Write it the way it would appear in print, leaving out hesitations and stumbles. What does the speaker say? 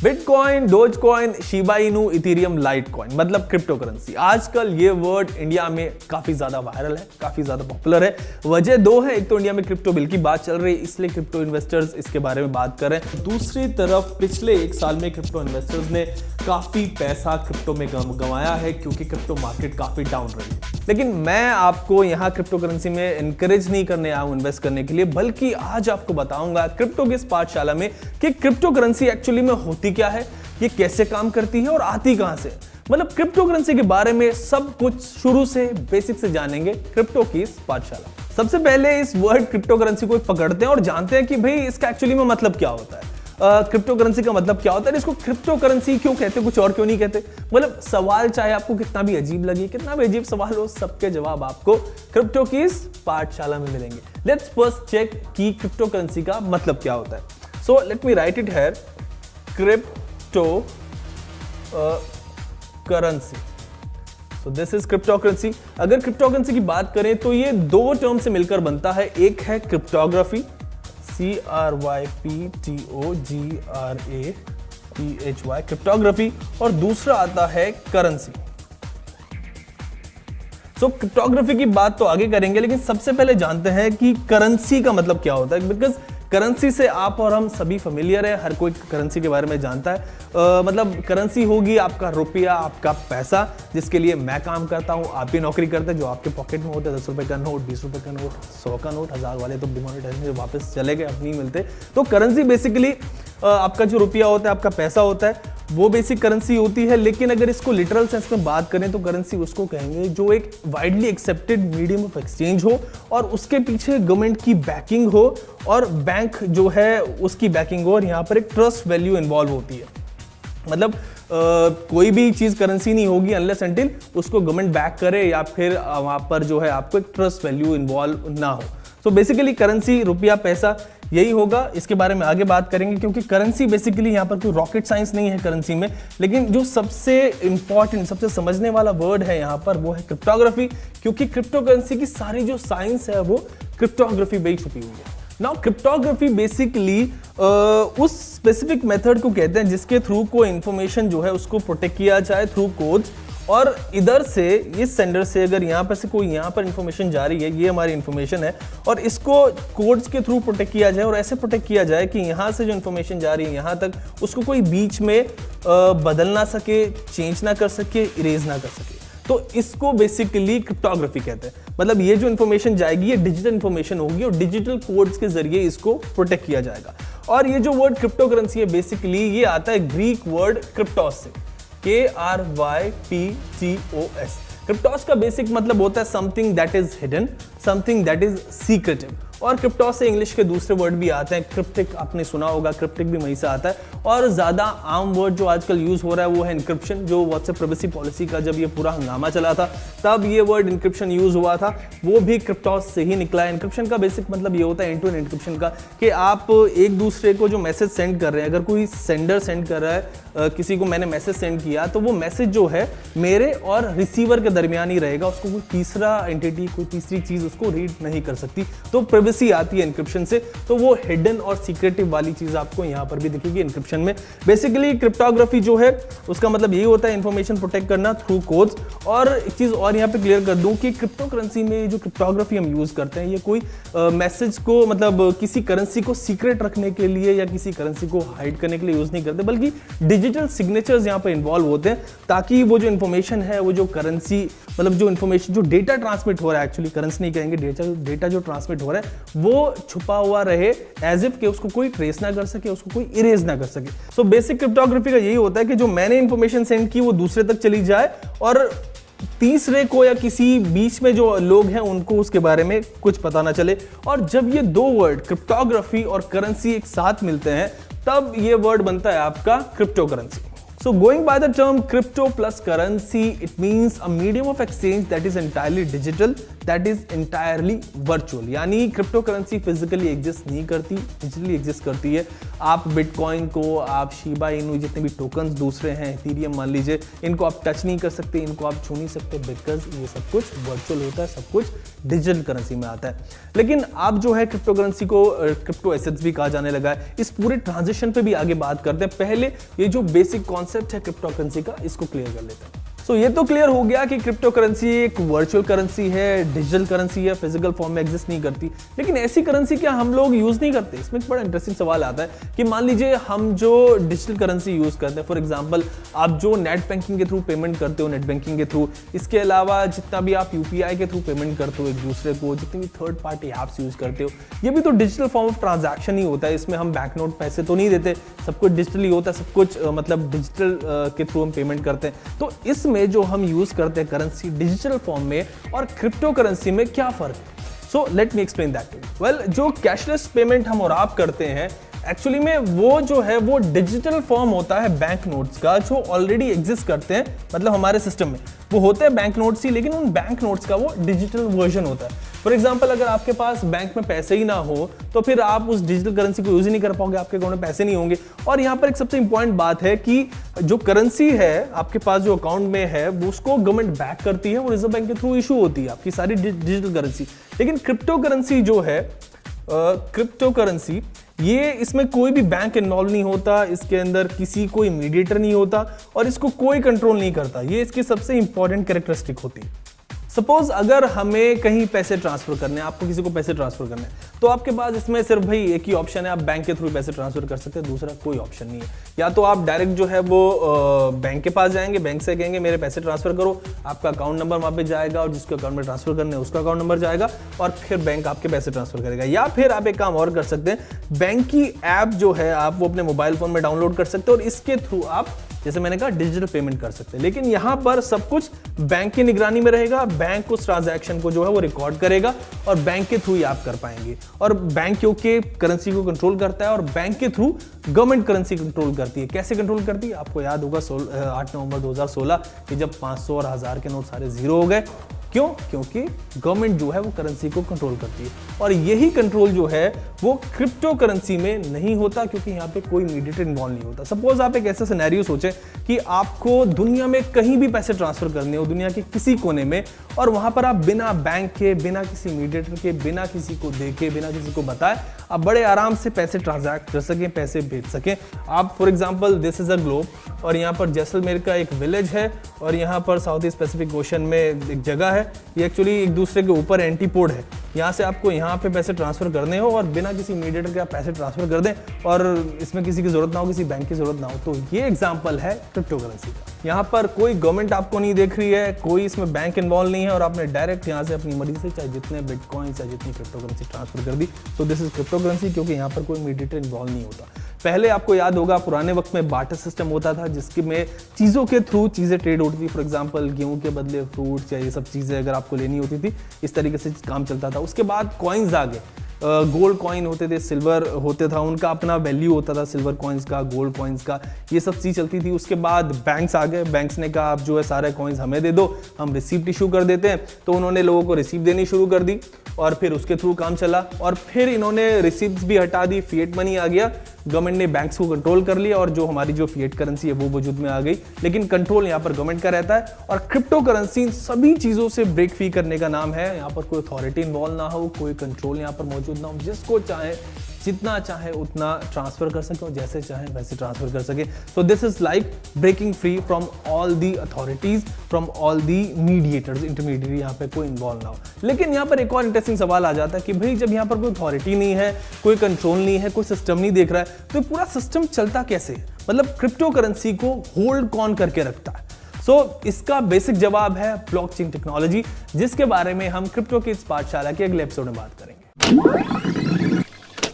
Bitcoin, Dogecoin, Shiba Inu, Ethereum, Litecoin मतलब crypto currency. आजकल ये वर्ड इंडिया में काफी ज्यादा वायरल है, काफी ज्यादा पॉपुलर है। वजह दो है, एक तो इंडिया में क्रिप्टो बिल की बात चल रही है, इसलिए क्रिप्टो इन्वेस्टर्स इसके बारे में बात कर रहे हैं। दूसरी तरफ पिछले एक साल में क्रिप्टो इन्वेस्टर्स ने काफी पैसा क्रिप्टो में गंवाया है, क्योंकि क्रिप्टो मार्केट काफी डाउन रही है। लेकिन मैं आपको यहाँ क्रिप्टो करेंसी में एनकरेज नहीं करने आया हूँ इन्वेस्ट करने के लिए, बल्कि आज आपको बताऊंगा क्रिप्टो की इस पाठशाला में कि क्रिप्टो करेंसी एक्चुअली में होती क्या है, ये कैसे काम करती है और आती कहां से। मतलब क्रिप्टो करेंसी के बारे में सब कुछ शुरू से बेसिक से जानेंगे क्रिप्टो की इस पाठशाला। सबसे पहले इस वर्ड क्रिप्टो करेंसी को पकड़ते हैं और जानते हैं कि भाई इसका एक्चुअली में मतलब क्या होता है। क्रिप्टो करेंसी का मतलब क्या होता है, इसको क्रिप्टो करेंसी क्यों कहते, कुछ और क्यों नहीं कहते। मतलब सवाल चाहे आपको कितना भी अजीब लगे, कितना भी अजीब सवाल हो, सबके जवाब आपको क्रिप्टो की इस पाठशाला में मिलेंगे। लेट्स फर्स्ट चेक कि क्रिप्टो करेंसी का मतलब क्या होता है। So let me right it here, crypto currency. So this is crypto currency. अगर क्रिप्टो करेंसी की बात करें तो ये दो टर्म से मिलकर बनता है। एक है क्रिप्टोग्राफी, CRYPTOGRAPHY क्रिप्टोग्राफी, और दूसरा आता है करेंसी। सो क्रिप्टोग्राफी की बात तो आगे करेंगे, लेकिन सबसे पहले जानते हैं कि करेंसी का मतलब क्या होता है। बिकॉज करेंसी से आप और हम सभी फेमिलियर है, हर कोई करेंसी के बारे में जानता है। मतलब करेंसी होगी आपका रुपया, आपका पैसा, जिसके लिए मैं काम करता हूँ, आप भी नौकरी करते हैं, जो आपके पॉकेट में होते हैं 10 रुपए का नोट, 20 रुपए का नोट, 100 का नोट, 1000 वाले तो डिमोनेटाइजेशन वापस चले गए, अब नहीं मिलते। तो करेंसी बेसिकली आपका जो रुपया होता है, आपका पैसा होता है, वो बेसिक करेंसी होती है। लेकिन अगर इसको लिटरल सेंस में बात करें तो करेंसी उसको कहेंगे जो एक widely accepted medium of exchange हो और उसके पीछे गवर्नमेंट की बैकिंग हो और बैंक जो है उसकी बैकिंग हो, और यहाँ पर एक ट्रस्ट वैल्यू इन्वॉल्व होती है। मतलब कोई भी चीज़ करेंसी नहीं होगी अनलेस अनटिल उसको गवर्नमेंट बैक करे या फिर वहाँ पर जो है आपको एक ट्रस्ट वैल्यू इन्वॉल्व ना हो। तो बेसिकली करेंसी, रुपया, पैसा यही होगा। इसके बारे में आगे बात करेंगे, क्योंकि करेंसी बेसिकली यहाँ पर कोई रॉकेट साइंस नहीं है करेंसी में। लेकिन जो सबसे इंपॉर्टेंट, सबसे समझने वाला वर्ड है यहाँ पर वो है क्रिप्टोग्राफी, क्योंकि क्रिप्टो करेंसी की सारी जो साइंस है वो क्रिप्टोग्राफी में ही छुपी हुई है। नाउ क्रिप्टोग्राफी बेसिकली उस स्पेसिफिक मेथड को कहते हैं जिसके थ्रू कोई इंफॉर्मेशन जो है उसको प्रोटेक्ट किया जाए थ्रू कोड्स, और इधर से इस सेंडर से अगर यहाँ पर से कोई यहाँ पर इंफॉर्मेशन जा रही है, ये हमारी इंफॉर्मेशन है, और इसको कोड्स के थ्रू प्रोटेक्ट किया जाए, और ऐसे प्रोटेक्ट किया जाए कि यहाँ से जो इंफॉर्मेशन जा रही है यहाँ तक उसको कोई बीच में बदल ना सके, चेंज ना कर सके, इरेज ना कर सके। तो इसको बेसिकली क्रिप्टोग्राफी कहते हैं। मतलब ये जो इंफॉर्मेशन जाएगी ये डिजिटल इंफॉर्मेशन होगी और डिजिटल कोड्स के जरिए इसको प्रोटेक्ट किया जाएगा। और ये जो वर्ड क्रिप्टो करेंसी है बेसिकली ये आता है ग्रीक वर्ड क्रिप्टोस से, KRYPTOS। क्रिप्टोस का बेसिक मतलब होता है something that is hidden, something that is secretive. और क्रिप्टोस से इंग्लिश के दूसरे वर्ड भी आते हैं, क्रिप्टिक आपने सुना होगा, क्रिप्टिक भी वहीं से आता है। और ज्यादा आम वर्ड जो आजकल यूज हो रहा है वो है इंक्रिप्शन। जो व्हाट्सएप प्राइवेसी पॉलिसी का जब ये पूरा हंगामा चला था तब ये वर्ड इंक्रिप्शन यूज हुआ था, वो भी क्रिप्टोस से ही निकला है। इंक्रिप्शन का बेसिक मतलब ये होता है एंड टू एंड इंक्रिप्शन का, कि आप एक दूसरे को जो मैसेज सेंड कर रहे हैं, अगर कोई सेंडर सेंड कर रहा है किसी को, मैंने मैसेज सेंड किया तो वो मैसेज जो है मेरे और रिसीवर के दरमियान ही रहेगा, उसको कोई तीसरा एंटिटी, कोई तीसरी चीज उसको रीड नहीं कर सकती। तो प्राइवेसी आती है इंक्रिप्शन से। तो वो हिडन और सीक्रेटिव वाली चीज आपको यहाँ पर भी दिखेगी इंक्रिप्शन में। बेसिकली क्रिप्टोग्राफी जो है उसका मतलब यही होता है इंफॉर्मेशन प्रोटेक्ट करना थ्रू कोड्स। और एक चीज और यहाँ पे क्लियर कर दूं कि क्रिप्टो करेंसी में जो क्रिप्टोग्राफी हम यूज करते हैं ये कोई मैसेज को, मतलब किसी करेंसी को सीक्रेट रखने के लिए या किसी करेंसी को हाइड करने के लिए यूज नहीं करते, बल्कि डिजिटल सिग्नेचर्स यहाँ पे इन्वॉल्व होते हैं, ताकि वो जो इन्फॉर्मेशन है, वो जो करेंसी, मतलब जो इन्फॉर्मेशन, जो डेटा ट्रांसमिट हो रहा है, एक्चुअली करेंसी नहीं कहेंगे, डेटा जो ट्रांसमिट हो रहा है वो छुपा हुआ रहे, एज इफ कि उसको कोई ट्रेस ना कर सके, उसको कोई इरेज ना कर सके। सो बेसिक क्रिप्टोग्राफी का यही होता है कि जो मैंने इंफॉर्मेशन सेंड की वो दूसरे तक चली जाए और तीसरे को या किसी बीच में जो लोग हैं उनको उसके बारे में कुछ पता ना चले। और जब ये दो वर्ड क्रिप्टोग्राफी और करेंसी एक साथ मिलते हैं तब ये वर्ड बनता है आपका crypto currency. So going by the term crypto plus currency, it means a medium of exchange that is entirely digital, that is entirely virtual, यानी क्रिप्टो करेंसी फिजिकली एग्जिस्ट नहीं करती, डिजिटली एग्जिस्ट करती है। आप bitcoin को, आप Shiba Inu, जितने भी टोकन्स दूसरे हैं, इथेरियम मान लीजिए, इनको आप टच नहीं कर सकते, इनको आप छू नहीं सकते, बिकॉज ये सब कुछ वर्चुअल होता है, सब कुछ डिजिटल करेंसी में आता है। लेकिन आप जो है क्रिप्टो करेंसी को क्रिप्टो एसेट्स भी कहा जाने लगा है। इस पूरे ट्रांजिशन पे भी आगे बात करते हैं। पहले ये जो बेसिक कॉन्सेप्ट है क्रिप्टो करेंसी का, इसको क्लियर कर लेते हैं। सो ये तो क्लियर हो गया कि क्रिप्टो करेंसी एक वर्चुअल करेंसी है, डिजिटल करेंसी है, फिजिकल फॉर्म में एग्जिस्ट नहीं करती। लेकिन ऐसी करेंसी क्या हम लोग यूज नहीं करते? इसमें एक बड़ा इंटरेस्टिंग सवाल आता है कि मान लीजिए हम जो डिजिटल करेंसी यूज करते हैं, फॉर एग्जांपल आप जो नेट बैंकिंग के थ्रू पेमेंट करते हो, नेट बैंकिंग के थ्रू, इसके अलावा जितना भी आप यूपीआई के थ्रू पेमेंट करते हो एक दूसरे को, जितनी भी थर्ड पार्टी ऐप्स यूज करते हो, ये भी तो डिजिटल फॉर्म ऑफ ट्रांजैक्शन ही होता है। इसमें हम बैंक नोट पैसे तो नहीं देते, सब कुछ डिजिटली होता है, सब कुछ मतलब डिजिटल के थ्रू हम पेमेंट करते हैं। तो इसमें जो हम यूज करते हैं करेंसी डिजिटल फॉर्म में और क्रिप्टो करेंसी में क्या फर्क है? So let me explain that. Well, जो कैशलेस पेमेंट हम और आप करते हैं, एक्चुअली में वो जो है वो डिजिटल फॉर्म होता है बैंक नोट्स का, जो ऑलरेडी एग्जिस्ट करते हैं, मतलब हमारे सिस्टम में वो होते हैं बैंक नोट्स ही, लेकिन उन बैंक नोट्स का वो डिजिटल वर्जन होता है। फॉर एग्जांपल, अगर आपके पास बैंक में पैसे ही ना हो तो फिर आप उस डिजिटल करेंसी को यूज ही नहीं कर पाओगे, आपके अकाउंट में पैसे नहीं होंगे। और यहाँ पर एक सबसे इंपॉर्टेंट बात है कि जो करेंसी है आपके पास जो अकाउंट में है, वो उसको गवर्नमेंट बैक करती है, वो रिजर्व बैंक के थ्रू इशू होती है आपकी सारी डिजिटल करेंसी। लेकिन क्रिप्टो करेंसी जो है, क्रिप्टो करेंसी, ये इसमें कोई भी बैंक इन्वॉल्व नहीं होता, इसके अंदर किसी कोई मीडिएटर नहीं होता और इसको कोई कंट्रोल नहीं करता। ये इसकी सबसे इंपॉर्टेंट कैरेक्टरिस्टिक होती है। सपोज अगर हमें कहीं पैसे ट्रांसफर करने हैं, आपको किसी को पैसे ट्रांसफर करने हैं, तो आपके पास इसमें सिर्फ भाई एक ही ऑप्शन है, आप बैंक के थ्रू पैसे ट्रांसफर कर सकते हैं, दूसरा कोई ऑप्शन नहीं है। या तो आप डायरेक्ट जो है वो बैंक के पास जाएंगे, बैंक से कहेंगे मेरे पैसे ट्रांसफर करो, आपका अकाउंट नंबर वहाँ पे जाएगा और जिसके अकाउंट में ट्रांसफर करने है उसका अकाउंट नंबर जाएगा और फिर बैंक आपके पैसे ट्रांसफर करेगा। या फिर आप एक काम और कर सकते हैं, बैंक की ऐप जो है आप वो अपने मोबाइल फोन में डाउनलोड कर सकते हैं और इसके थ्रू आप, जैसे मैंने कहा, डिजिटल पेमेंट कर सकते हैं। लेकिन यहां पर सब कुछ बैंक की निगरानी में रहेगा, बैंक उस ट्रांजैक्शन को जो है वो रिकॉर्ड करेगा और बैंक के थ्रू ही आप कर पाएंगे। और बैंक क्योंकि करेंसी को कंट्रोल करता है और बैंक के थ्रू गवर्नमेंट करेंसी कंट्रोल करती है। कैसे कंट्रोल करती है? आपको याद होगा 8 नवंबर 2016 कि जब 500 और 1000 के नोट सारे जीरो हो गए। क्यों? क्योंकि गवर्नमेंट जो है वो करेंसी को कंट्रोल करती है और यही कंट्रोल जो है वो क्रिप्टो करेंसी में नहीं होता, क्योंकि यहाँ पे कोई मीडिएटर इन्वॉल्व नहीं होता। सपोज आप एक ऐसा सिनेरियो सोचें कि आपको दुनिया में कहीं भी पैसे ट्रांसफर करने हो, दुनिया के किसी कोने में, और वहां पर आप बिना बैंक के, बिना किसी मीडिएटर के, बिना किसी को देखे, बिना किसी को बताए आप बड़े आराम से पैसे ट्रांजैक्ट कर सकें, पैसे भेज सकें। आप for example, this is a globe और यहाँ पर जैसलमेर का एक विलेज है और यहाँ पर साउथ ईस्ट पैसिफिक ओशन में एक जगह है, ये एक्चुअली एक दूसरे के ऊपर एंटीपोड है। यहाँ से आपको यहाँ पे पैसे ट्रांसफर करने हो और बिना किसी मीडिएटर के आप पैसे ट्रांसफर कर दें और इसमें किसी की जरूरत ना हो, किसी बैंक की जरूरत ना हो। तो ये एग्जांपल है क्रिप्टो करेंसी का। यहाँ पर कोई गवर्नमेंट आपको नहीं देख रही है, कोई इसमें बैंक इन्वॉल्व नहीं है और आपने डायरेक्ट यहाँ से अपनी मर्जी से चाहे जितने बिटकॉइन चाहे जितनी क्रिप्टो करेंसी ट्रांसफर कर दी। तो दिस इज क्रिप्टो करेंसी, क्योंकि यहाँ पर कोई मीडिएटर इन्वॉल्व नहीं होता। पहले आपको याद होगा पुराने वक्त में बार्टर सिस्टम होता था, जिसके में चीज़ों के थ्रू चीज़ें ट्रेड होती थी। फॉर एग्जांपल, गेहूं के बदले फ्रूट्स या ये सब चीज़ें अगर आपको लेनी होती थी, इस तरीके से काम चलता था। उसके बाद कॉइन्स आ गए, गोल्ड कॉइन होते थे, सिल्वर होते था, उनका अपना वैल्यू होता था, सिल्वर कॉइन्स का, गोल्ड कॉइन्स का, ये सब चीज़ चलती थी। उसके बाद बैंक्स आ गए, बैंक्स ने कहा आप जो है सारे कॉइन्स हमें दे दो, हम रिसीप्ट इशू कर देते हैं। तो उन्होंने लोगों को रिसीप्ट देनी शुरू कर दी और फिर उसके थ्रू काम चला और फिर इन्होंने रिसीप्ट्स भी हटा दी, फिएट मनी आ गया, गवर्नमेंट ने बैंक्स को कंट्रोल कर लिया और जो हमारी जो फिएट करेंसी है वो वजूद में आ गई। लेकिन कंट्रोल यहाँ पर गवर्नमेंट का रहता है और क्रिप्टो करेंसी सभी चीज़ों से ब्रेक फ्री करने का नाम है। यहाँ पर कोई अथॉरिटी इन्वॉल्व ना हो, कोई कंट्रोल यहाँ पर मौजूद ना हो, जिसको चाहे जितना चाहे उतना ट्रांसफर कर सके और जैसे चाहे वैसे ट्रांसफर कर सके। So this is like breaking free from all the authorities, from all the mediators, intermediate यहाँ पे कोई इन्वॉल्व ना हो। लेकिन यहाँ पर एक और इंटरेस्टिंग सवाल आ जाता है कि भाई जब यहाँ पर कोई अथॉरिटी नहीं है, कोई कंट्रोल नहीं है, कोई सिस्टम नहीं देख रहा है, तो पूरा सिस्टम चलता कैसे है? मतलब क्रिप्टो करेंसी को होल्ड कौन करके रखता है? इसका बेसिक जवाब है ब्लॉकचेन टेक्नोलॉजी, जिसके बारे में हम क्रिप्टो किड्स पाठशाला के अगले एपिसोड में बात करेंगे।